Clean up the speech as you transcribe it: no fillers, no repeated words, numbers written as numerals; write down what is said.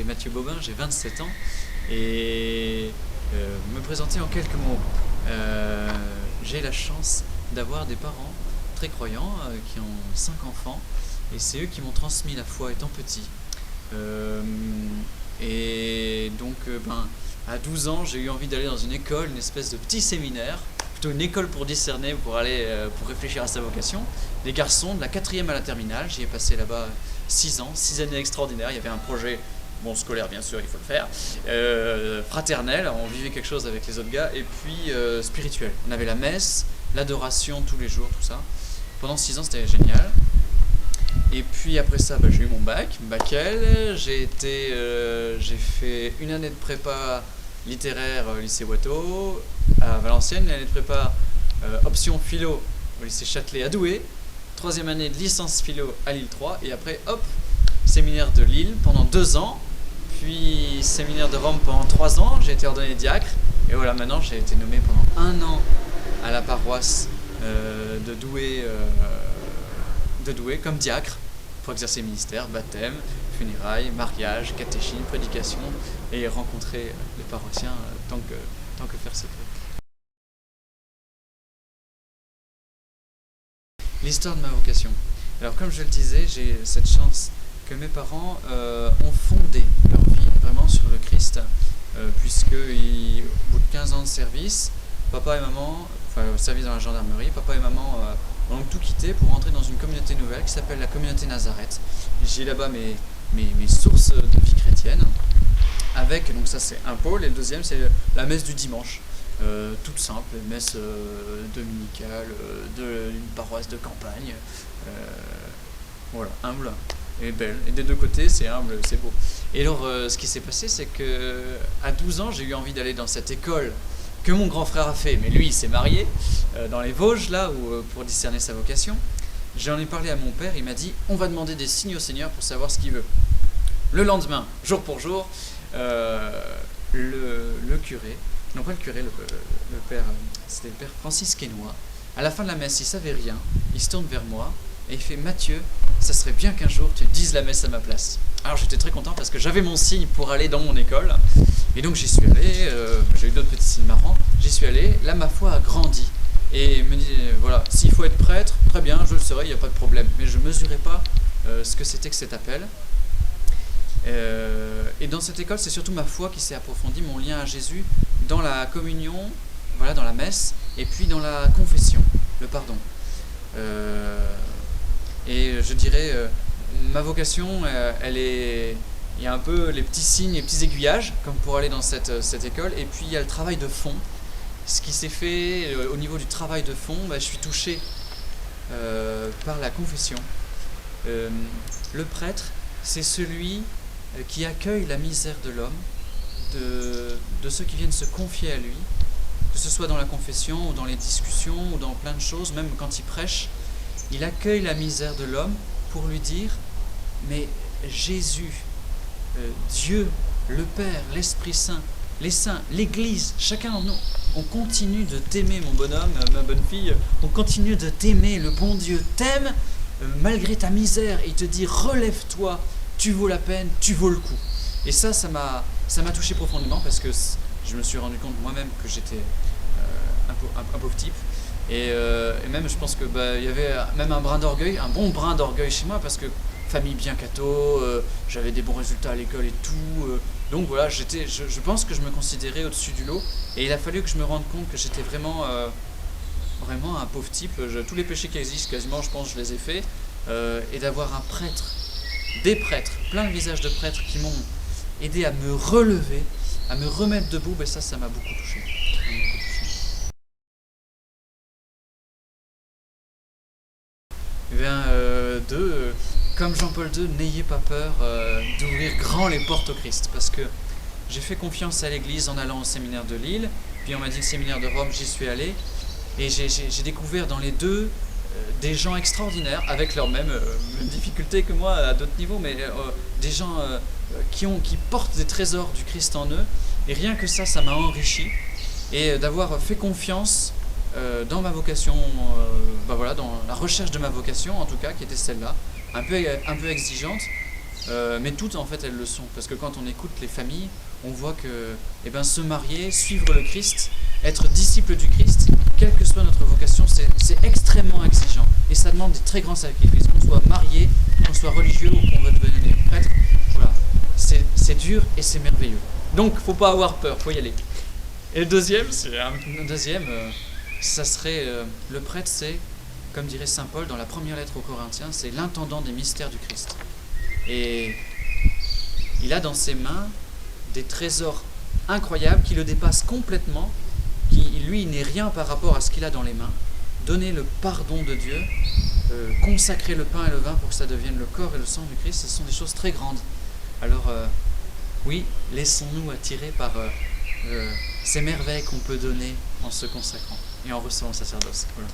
Mathieu Bobin, j'ai 27 ans et me présenter en quelques mots. J'ai la chance d'avoir des parents très croyants qui ont 5 enfants et c'est eux qui m'ont transmis la foi étant petit. Et donc à 12 ans j'ai eu envie d'aller dans une école, une espèce de petit séminaire, plutôt une école pour discerner, pour aller pour réfléchir à sa vocation. Les garçons de la 4e à la terminale, j'y ai passé là-bas 6 ans, 6 années extraordinaires. Il y avait un projet, bon scolaire bien sûr, il faut le faire, fraternel, on vivait quelque chose avec les autres gars, et puis spirituel. On avait la messe, l'adoration tous les jours, tout ça. Pendant 6 ans c'était génial. Et puis après ça, j'ai eu mon bac L, j'ai fait une année de prépa littéraire au lycée Watteau à Valenciennes, une année de prépa option philo au lycée Châtelet à Douai, 3e année de licence philo à Lille 3, et après hop, séminaire de Lille pendant 2 ans, puis séminaire de Rome pendant 3 ans, j'ai été ordonné diacre, et voilà, maintenant j'ai été nommé pendant 1 an à la paroisse de Douai comme diacre pour exercer le ministère, baptême, funérailles, mariage, catéchine, prédication et rencontrer les paroissiens tant que faire se peut. L'histoire de ma vocation. Alors comme je le disais, j'ai cette chance que mes parents ont fondé leur vie vraiment sur le Christ, puisque au bout de 15 ans de service, papa et maman, service dans la gendarmerie, papa et maman ont tout quitté pour entrer dans une communauté nouvelle qui s'appelle la communauté Nazareth. J'ai là-bas mes sources de vie chrétienne, avec, donc ça c'est un pôle, et le deuxième c'est la messe du dimanche, toute simple, messe dominicale d'une paroisse de campagne, voilà, humble et belle, et des deux côtés c'est humble, c'est beau. Et alors ce qui s'est passé, c'est que à 12 ans j'ai eu envie d'aller dans cette école que mon grand frère a fait, mais lui il s'est marié dans les Vosges là pour discerner sa vocation. J'en ai parlé à mon père, il m'a dit on va demander des signes au Seigneur pour savoir ce qu'il veut. Le lendemain, jour pour jour, le curé, non pas le curé, le père, c'était le père Francis Quesnoy, à la fin de la messe il savait rien, il se tourne vers moi et il fait Mathieu, ça serait bien qu'un jour tu dises la messe à ma place. Alors j'étais très content parce que j'avais mon signe pour aller dans mon école. Et donc j'y suis allé, j'ai eu d'autres petits signes marrants, j'y suis allé, là ma foi a grandi. Et me dit, voilà, s'il faut être prêtre, très bien, je le serai, il n'y a pas de problème. Mais je ne mesurais pas ce que c'était que cet appel. Et dans cette école, c'est surtout ma foi qui s'est approfondie, mon lien à Jésus, dans la communion, voilà, dans la messe, et puis dans la confession, le pardon. Et je dirais, ma vocation, il y a un peu les petits signes, les petits aiguillages, comme pour aller dans cette école, et puis il y a le travail de fond. Ce qui s'est fait au niveau du travail de fond, je suis touché par la confession. Le prêtre, c'est celui qui accueille la misère de l'homme, de ceux qui viennent se confier à lui, que ce soit dans la confession ou dans les discussions ou dans plein de choses, même quand il prêche, il accueille la misère de l'homme pour lui dire « Mais Jésus, Dieu, le Père, l'Esprit Saint, les saints, l'Église, chacun d'entre nous, on continue de t'aimer mon bonhomme, ma bonne fille, on continue de t'aimer, le bon Dieu t'aime malgré ta misère, il te dit relève-toi, tu vaux la peine, tu vaux le coup. » Et ça m'a touché profondément parce que je me suis rendu compte moi-même que j'étais un pauvre type. Et même je pense que il y avait même un brin d'orgueil, un bon brin d'orgueil chez moi parce que famille bien catho, j'avais des bons résultats à l'école et tout, donc voilà, je pense que je me considérais au-dessus du lot, et il a fallu que je me rende compte que j'étais vraiment un pauvre type. Tous les péchés qui existent quasiment, je pense, je les ai faits, et d'avoir un prêtre, des prêtres, plein de visages de prêtres qui m'ont aidé à me relever, à me remettre debout, ça m'a beaucoup touché. Comme Jean-Paul II, n'ayez pas peur d'ouvrir grand les portes au Christ, parce que j'ai fait confiance à l'Église en allant au séminaire de Lille, puis on m'a dit le séminaire de Rome, j'y suis allé, et j'ai découvert dans les deux des gens extraordinaires, avec leurs mêmes difficultés que moi à d'autres niveaux, mais des gens qui portent des trésors du Christ en eux, et rien que ça m'a enrichi, et d'avoir fait confiance dans ma vocation, dans la recherche de ma vocation en tout cas, qui était celle-là, un peu exigeante, mais toutes en fait elles le sont, parce que quand on écoute les familles, on voit que se marier, suivre le Christ, être disciple du Christ, quelle que soit notre vocation, c'est extrêmement exigeant, et ça demande des très grands sacrifices, qu'on soit marié, qu'on soit religieux ou qu'on veut devenir prêtre, voilà, c'est dur et c'est merveilleux. Donc faut pas avoir peur, faut y aller. Et le deuxième, ça serait le prêtre, c'est, comme dirait saint Paul dans la première lettre aux Corinthiens, c'est l'intendant des mystères du Christ. Et il a dans ses mains des trésors incroyables qui le dépassent complètement, qui lui n'est rien par rapport à ce qu'il a dans les mains. Donner le pardon de Dieu, consacrer le pain et le vin pour que ça devienne le corps et le sang du Christ, ce sont des choses très grandes. Alors oui, laissons-nous attirer par ces merveilles qu'on peut donner en se consacrant et en recevant le sacerdoce. Voilà.